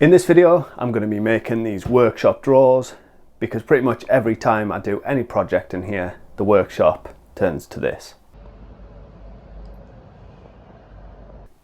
In this video, I'm going to be making these workshop drawers because pretty much every time I do any project in here, the workshop turns to this.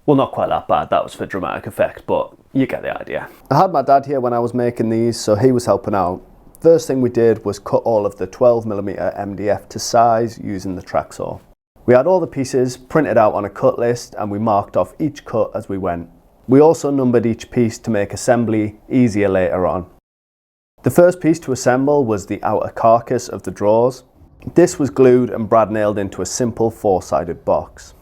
Well, not quite that bad, that was for dramatic effect, but you get the idea. I had my dad here when I was making these, so he was helping out. First thing we did was cut all of the 12mm MDF to size using the track saw. We had all the pieces printed out on a cut list and we marked off each cut as we went. We also numbered each piece to make assembly easier later on. The first piece to assemble was the outer carcass of the drawers. This was glued and brad nailed into a simple four-sided box.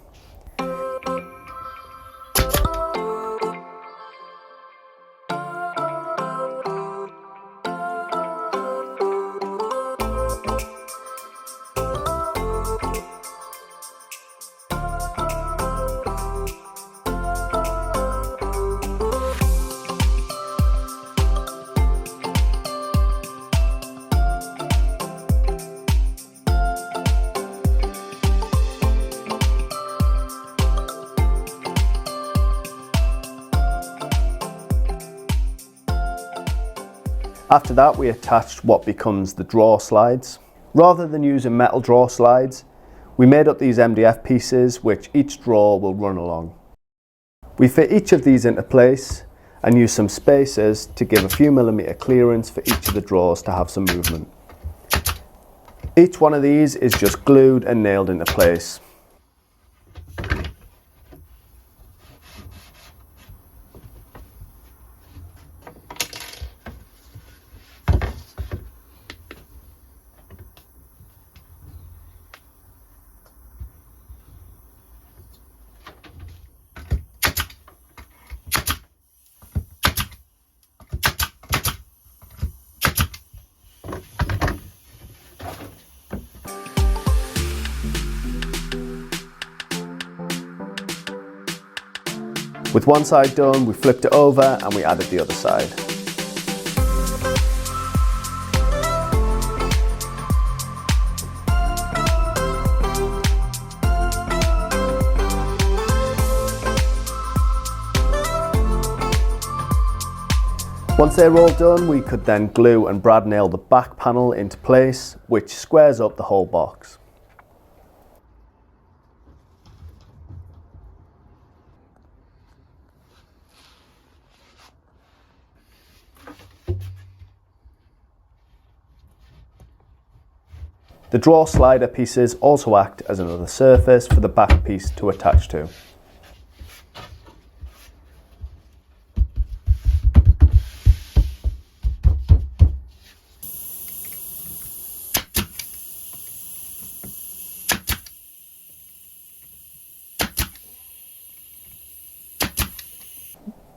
After that, we attached what becomes the drawer slides. Rather than using metal drawer slides, we made up these MDF pieces which each drawer will run along. We fit each of these into place and use some spacers to give a few millimeter clearance for each of the drawers to have some movement. Each one of these is just glued and nailed into place. With one side done, we flipped it over and we added the other side. Once they're all done, we could then glue and brad nail the back panel into place, which squares up the whole box. The drawer slider pieces also act as another surface for the back piece to attach to.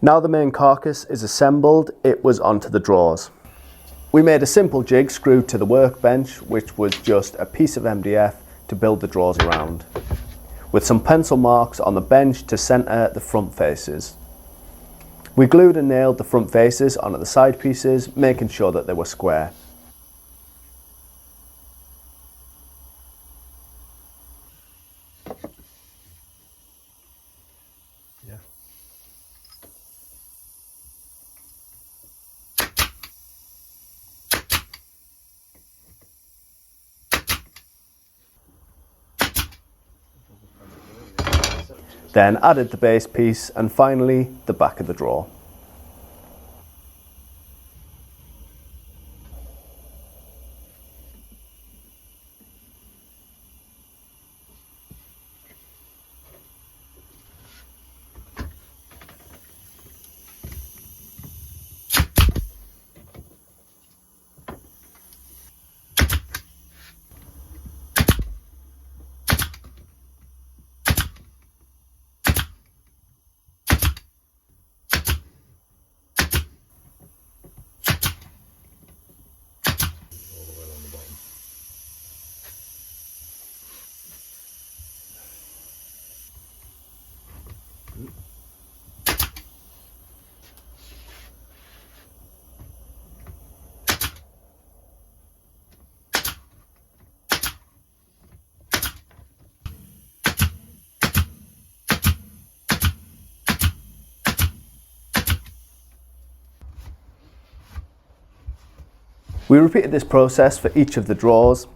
Now the main carcass is assembled, it was onto the drawers. We made a simple jig screwed to the workbench, which was just a piece of MDF to build the drawers around, with some pencil marks on the bench to centre the front faces. We glued and nailed the front faces onto the side pieces, making sure that they were square. Then added the base piece and finally the back of the drawer. We repeated this process for each of the drawers.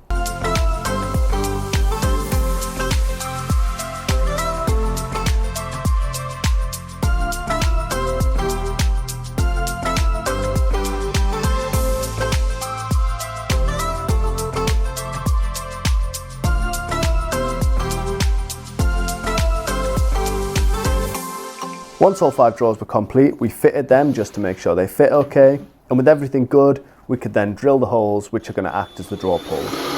Once all 5 drawers were complete, we fitted them just to make sure they fit okay, and with everything good, we could then drill the holes which are going to act as the drawer pulls.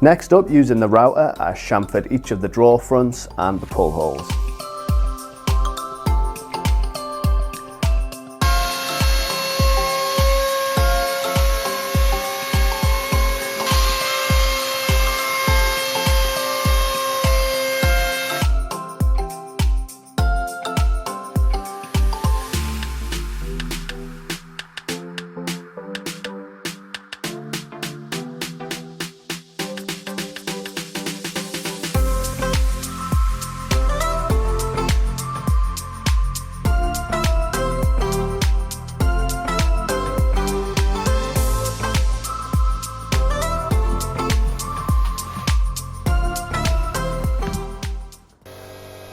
Next up, using the router, I chamfered each of the drawer fronts and the pull holes.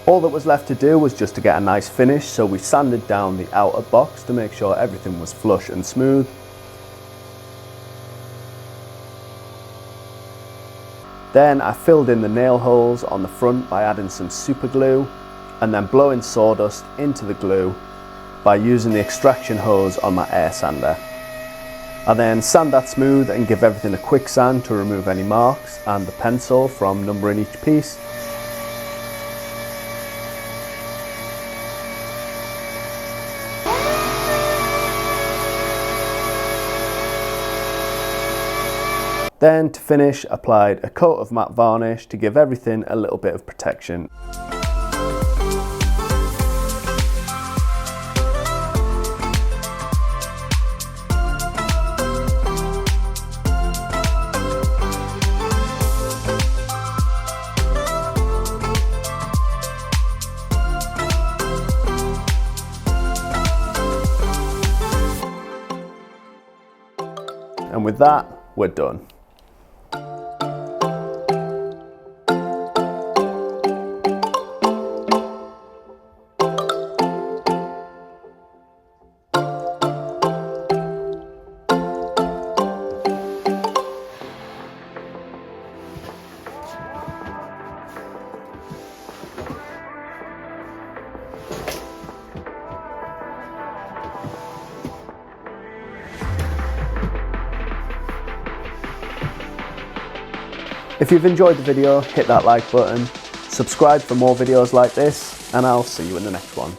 All that was left to do was just to get a nice finish, so we sanded down the outer box to make sure everything was flush and smooth. Then I filled in the nail holes on the front by adding some super glue and then blowing sawdust into the glue by using the extraction hose on my air sander. I then sand that smooth and give everything a quick sand to remove any marks and the pencil from numbering each piece. Then to finish, applied a coat of matte varnish to give everything a little bit of protection. And with that, we're done. If you've enjoyed the video, hit that like button, subscribe for more videos like this, and I'll see you in the next one.